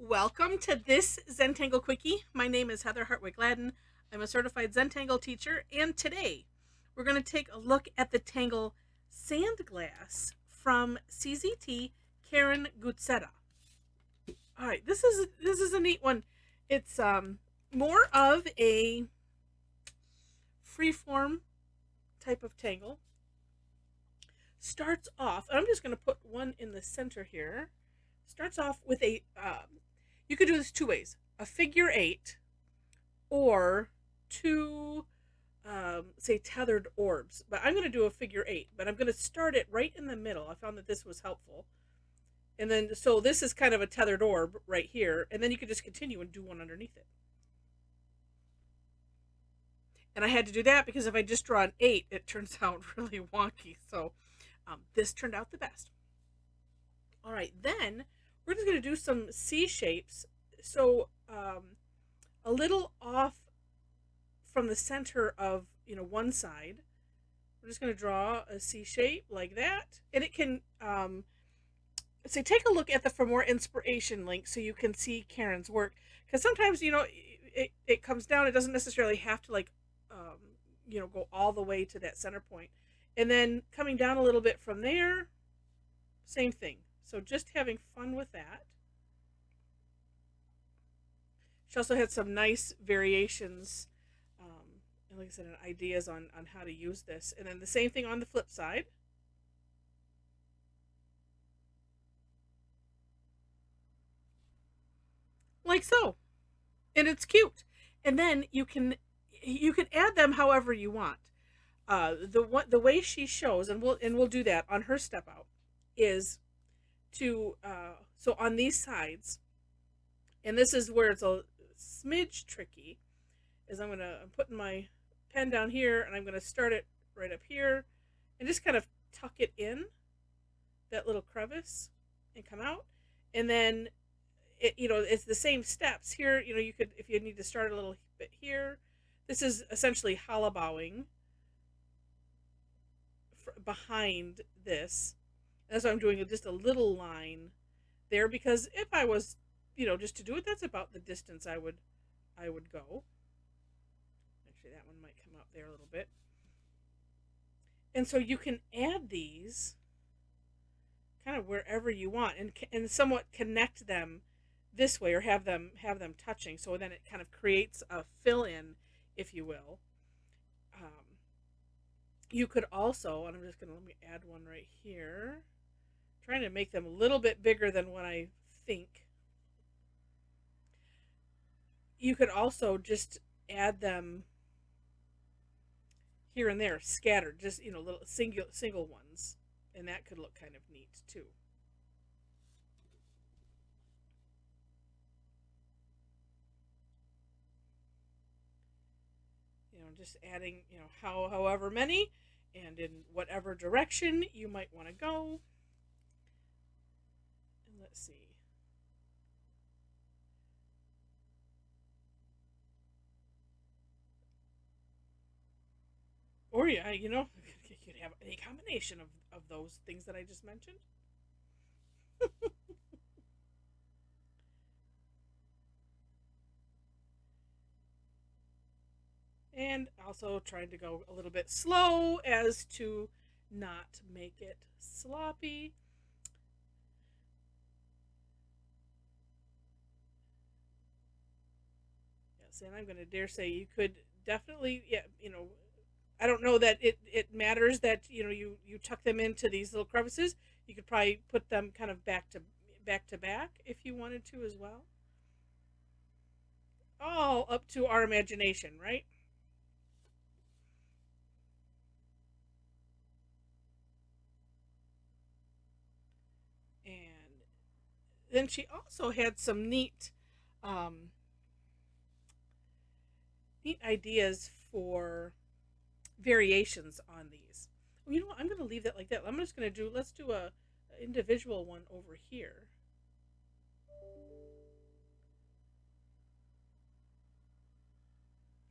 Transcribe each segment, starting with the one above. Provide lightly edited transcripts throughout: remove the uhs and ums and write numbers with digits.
Welcome to this Zentangle Quickie. My name is Heather Hartwick Gladden. I'm a certified Zentangle teacher, and today we're going to take a look at the Tangle Sandglass from CZT Karin Guzzetta. All right, this is a neat one. It's more of a freeform type of tangle. Starts off, I'm just going to put one in the center here. Starts off with a you could do this two ways: a figure eight or two, say, tethered orbs. But I'm going to do a figure eight, but I'm going to start it right in the middle. I found that this was helpful. And then, so this is kind of a tethered orb right here, and then you could just continue and do one underneath it. And I had to do that because if I just draw an eight, it turns out really wonky. So this turned out the best. All right, then we're just going to do some C shapes. So a little off from the center of one side, we're just going to draw a C shape like that, and it can say take a look at the for more inspiration link so you can see Karen's work, because sometimes it comes down. It doesn't necessarily have to go all the way to that center point, and then coming down a little bit from there, same thing. So just having fun with that. She also had some nice variations, and like I said, ideas on how to use this. And then the same thing on the flip side. Like so. And it's cute. And then you can add them however you want. The way she shows, and we'll do that on her step out, is to so on these sides, and this is where it's a smidge tricky, is I'm putting my pen down here, and I'm gonna start it right up here and just kind of tuck it in that little crevice and come out. And then it's the same steps here. You could, if you need to start a little bit here, this is essentially hollow bowing behind this. That's why I'm doing just a little line there, because if I was, just to do it, that's about the distance I would go. Actually, that one might come up there a little bit. And so you can add these kind of wherever you want, and somewhat connect them this way, or have them touching. So then it kind of creates a fill in, if you will. You could also, and I'm just gonna let me add one right here. Trying to make them a little bit bigger than what I think. You could also just add them here and there, scattered, just little single ones, and that could look kind of neat too. Just adding, however many, and in whatever direction you might want to go. And let's see. Or yeah, you could have any combination of those things that I just mentioned. And also trying to go a little bit slow as to not make it sloppy. Yes, and I'm going to dare say you could definitely, yeah, I don't know that it matters that you tuck them into these little crevices. You could probably put them kind of back to back if you wanted to as well. All up to our imagination, right? And then she also had some um, neat ideas for variations on these. I'm going to leave that like that. I'm just going to let's do a individual one over here.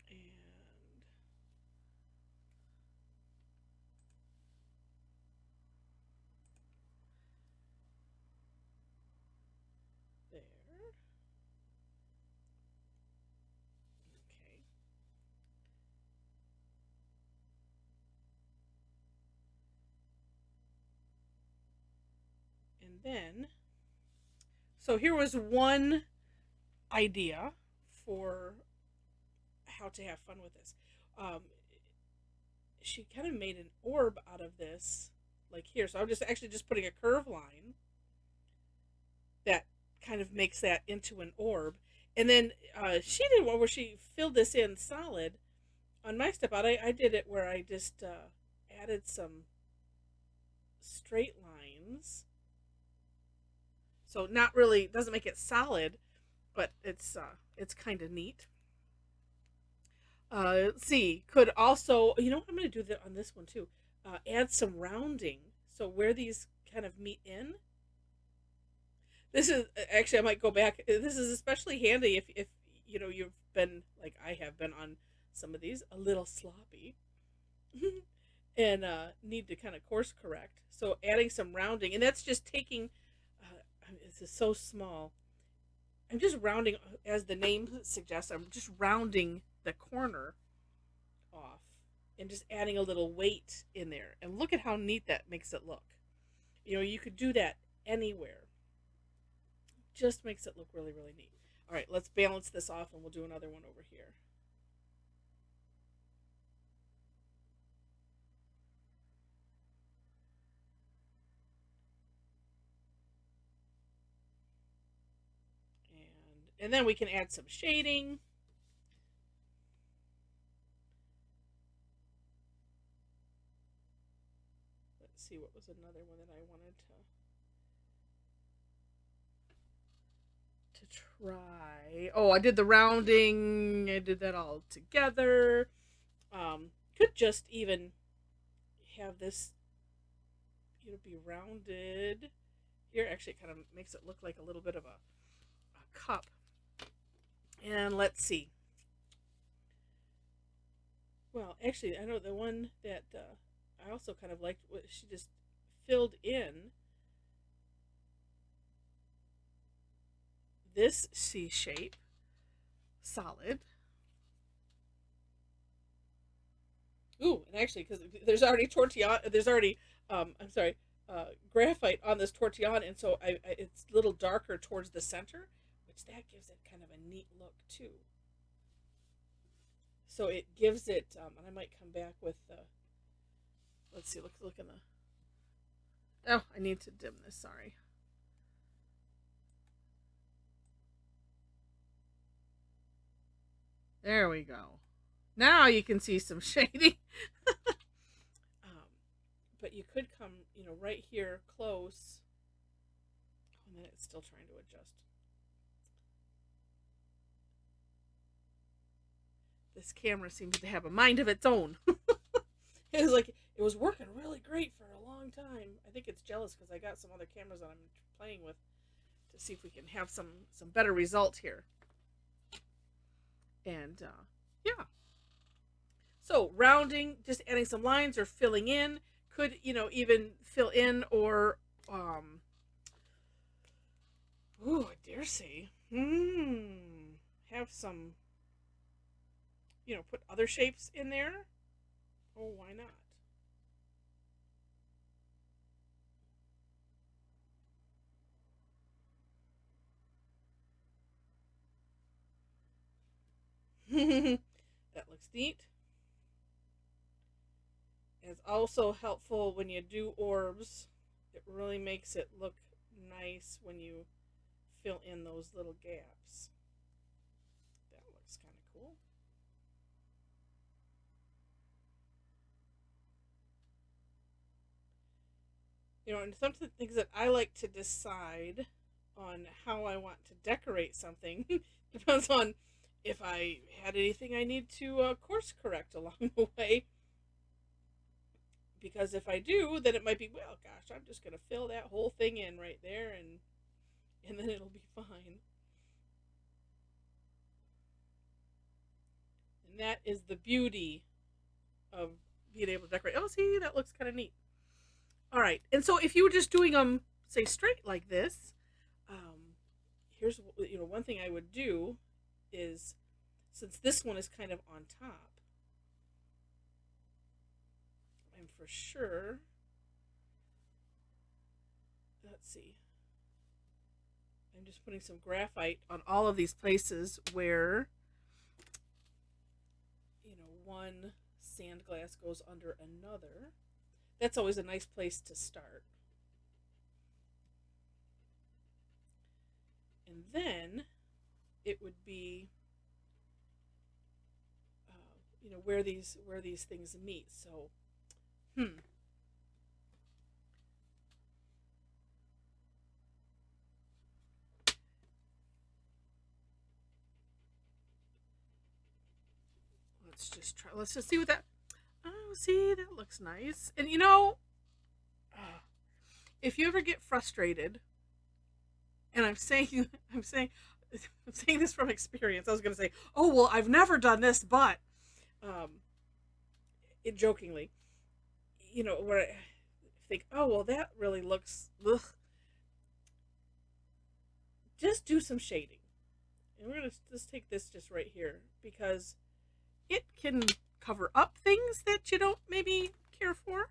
And there. then, so here was one idea for how to have fun with this. Um, she kind of made an orb out of this, like here. So I'm just actually just putting a curve line that kind of makes that into an orb. And then she did one where she filled this in solid. On my step out, I did it where I just added some straight lines. So not really, doesn't make it solid, but it's kind of neat. Let's see, could also, you know what, I'm going to do that on this one too. Add some rounding. So where these kind of meet in. This is, actually, I might go back. This is especially handy if you know, you've been, like I have been on some of these, a little sloppy. And need to kind of course correct. So adding some rounding, and that's just taking, this is so small. I'm just rounding, as the name suggests, I'm just rounding the corner off and just adding a little weight in there. And look at how neat that makes it look. You know, you could do that anywhere. Just makes it look really, really neat. All right, let's balance this off and we'll do another one over here. And then we can add some shading. Let's see, what was another one that I wanted to try. Oh, I did the rounding. I did that all together. Could just even have this, you know, be rounded. Here, actually, it kind of makes it look like a little bit of a cup. And let's see. Well, actually, I know the one that I also kind of liked, what she just filled in this C shape, solid. Ooh, and actually, because there's already tortilla, there's already, I'm sorry, graphite on this tortillon, and so it's a little darker towards the center, which that gives it kind of a neat look too. So it gives it, and I might come back with the, let's see, look in the, oh, I need to dim this, sorry. There we go. Now you can see some shading. But you could come, you know, right here close. And then it's still trying to adjust. This camera seems to have a mind of its own. It was like, it was working really great for a long time. I think it's jealous because I got some other cameras that I'm playing with to see if we can have some better result here. And yeah. So rounding, just adding some lines or filling in. Could, you know, even fill in or ooh, I dare say, have some, you know, put other shapes in there. Oh, why not? That looks neat. It's also helpful when you do orbs. It really makes it look nice when you fill in those little gaps. That looks kind of cool. You know, and some of the things that I like to decide on how I want to decorate something depends on if I had anything I need to course correct along the way. Because if I do, then it might be, well, gosh, I'm just going to fill that whole thing in right there, and then it'll be fine. And that is the beauty of being able to decorate. Oh, see, that looks kind of neat. All right, and so if you were just doing them, say, straight like this, here's, you know, one thing I would do is, since this one is kind of on top, I'm for sure, let's see, I'm just putting some graphite on all of these places where, one sand glass goes under another. That's always a nice place to start. And then it would be, where these things meet. So, let's just try. Let's just see what that. Oh, see, that looks nice. And if you ever get frustrated, and I'm saying this from experience. I was going to say, oh well, I've never done this, but it jokingly, where I think, oh well, that really looks. Ugh. Just do some shading, and we're going to just take this just right here because it can cover up things that you don't maybe care for.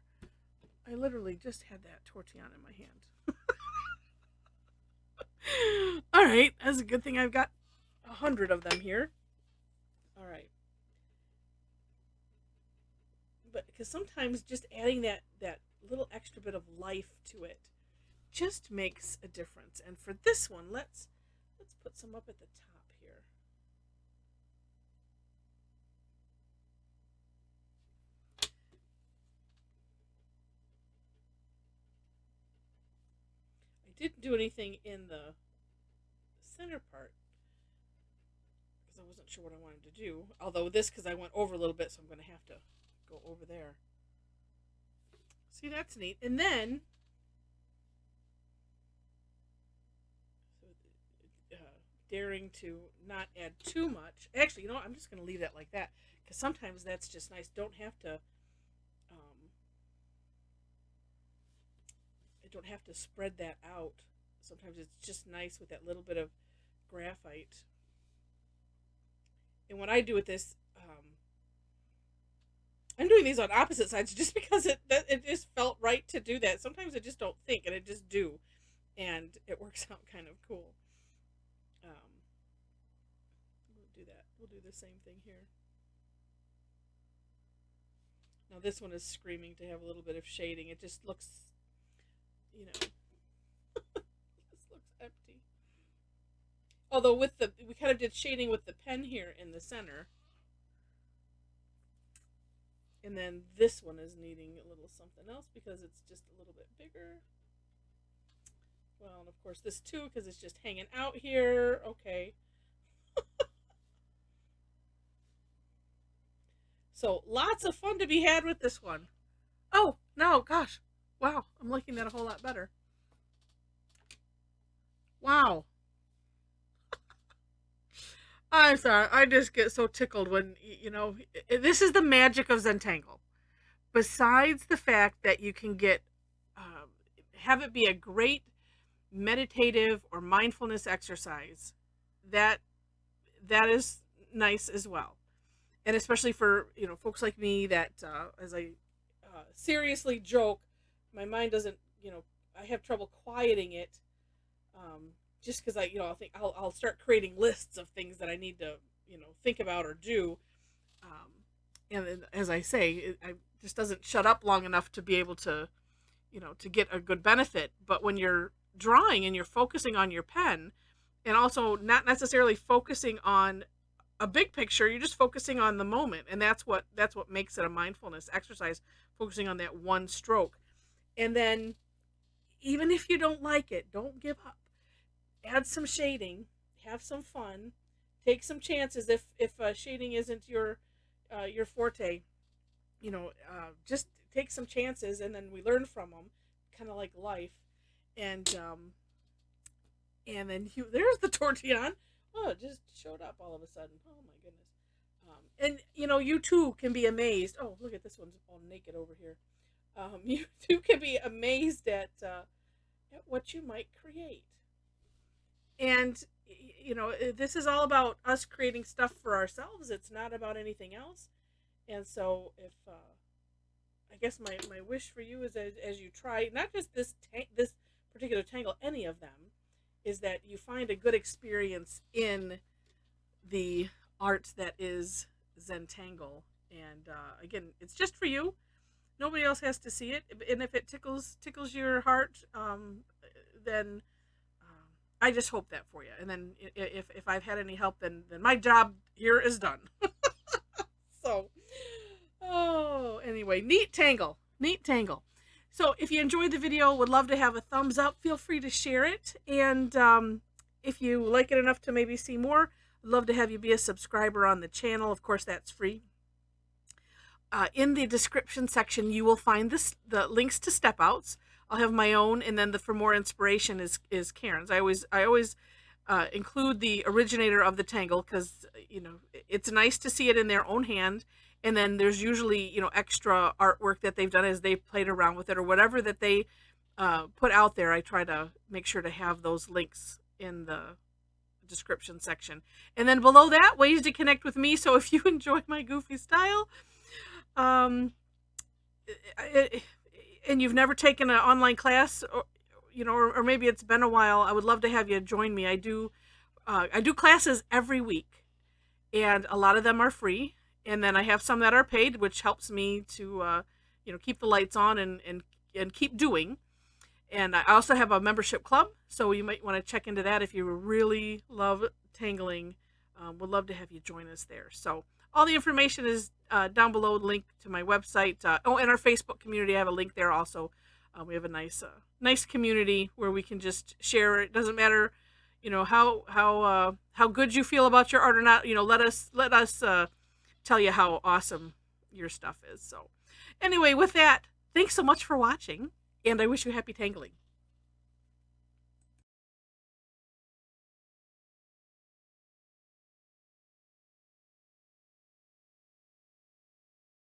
I literally just had that tortillon in my hand. All right, that's a good thing I've got 100 of them here. All right, but because sometimes just adding that little extra bit of life to it just makes a difference. And for this one, let's put some up at the top here. I didn't do anything in the center part because I wasn't sure what I wanted to do. Although this, because I went over a little bit, so I'm going to have to go over there. See, that's neat. And then, daring to not add too much. Actually, you know what? I'm just going to leave that like that because sometimes that's just nice. I don't have to spread that out. Sometimes it's just nice with that little bit of graphite. And what I do with this, I'm doing these on opposite sides just because it just felt right to do that. Sometimes I just don't think, and I just do, and it works out kind of cool. We'll do that. We'll do the same thing here. Now this one is screaming to have a little bit of shading. It just looks, this looks empty. Although we kind of did shading with the pen here in the center. And then this one is needing a little something else because it's just a little bit bigger. Well, and of course this too because it's just hanging out here. Okay. So lots of fun to be had with this one. Oh, no, gosh. Wow, I'm liking that a whole lot better. Wow. I'm sorry. I just get so tickled when, this is the magic of Zentangle. Besides the fact that you can have it be a great meditative or mindfulness exercise, that is nice as well. And especially for, folks like me that, as I seriously joke, my mind doesn't, I have trouble quieting it. Just because I'll start creating lists of things that I need to think about or do, and then, as I say, I just doesn't shut up long enough to be able to to get a good benefit. But when you're drawing and you're focusing on your pen, and also not necessarily focusing on a big picture, you're just focusing on the moment, and that's what makes it a mindfulness exercise, focusing on that one stroke. And then even if you don't like it, don't give up. Add some shading, have some fun, take some chances. If shading isn't your forte, just take some chances, and then we learn from them, kind of like life. And then there's the tortillon. Oh, it just showed up all of a sudden. Oh my goodness. And you too can be amazed. Oh, look at this one's all naked over here. You too can be amazed at what you might create. And this is all about us creating stuff for ourselves. It's not about anything else. And so, if I guess my wish for you is as you try not just this particular tangle, any of them, is that you find a good experience in the art that is Zentangle. And again, it's just for you. Nobody else has to see it. And if it tickles your heart, then I just hope that for you. And then if I've had any help, then my job here is done. So, oh, anyway, neat tangle. So if you enjoyed the video, would love to have a thumbs up. Feel free to share it. And if you like it enough to maybe see more, I'd love to have you be a subscriber on the channel. Of course, that's free. In the description section, you will find the links to step outs. I'll have my own, and then the for more inspiration is Karen's. I always include the originator of the tangle because it's nice to see it in their own hand. And then there's usually extra artwork that they've done as they played around with it or whatever that they put out there. I try to make sure to have those links in the description section. And then below that, ways to connect with me. So if you enjoy my goofy style, and you've never taken an online class, or maybe it's been a while, I would love to have you join me. I do classes every week, and a lot of them are free. And then I have some that are paid, which helps me to, keep the lights on and keep doing. And I also have a membership club, so you might want to check into that if you really love tangling. Would love to have you join us there. So all the information is down below, linked to my website. And our Facebook community, I have a link there also. We have a nice community where we can just share. It doesn't matter, how good you feel about your art or not. Let us tell you how awesome your stuff is. So anyway, with that, thanks so much for watching, and I wish you happy tangling.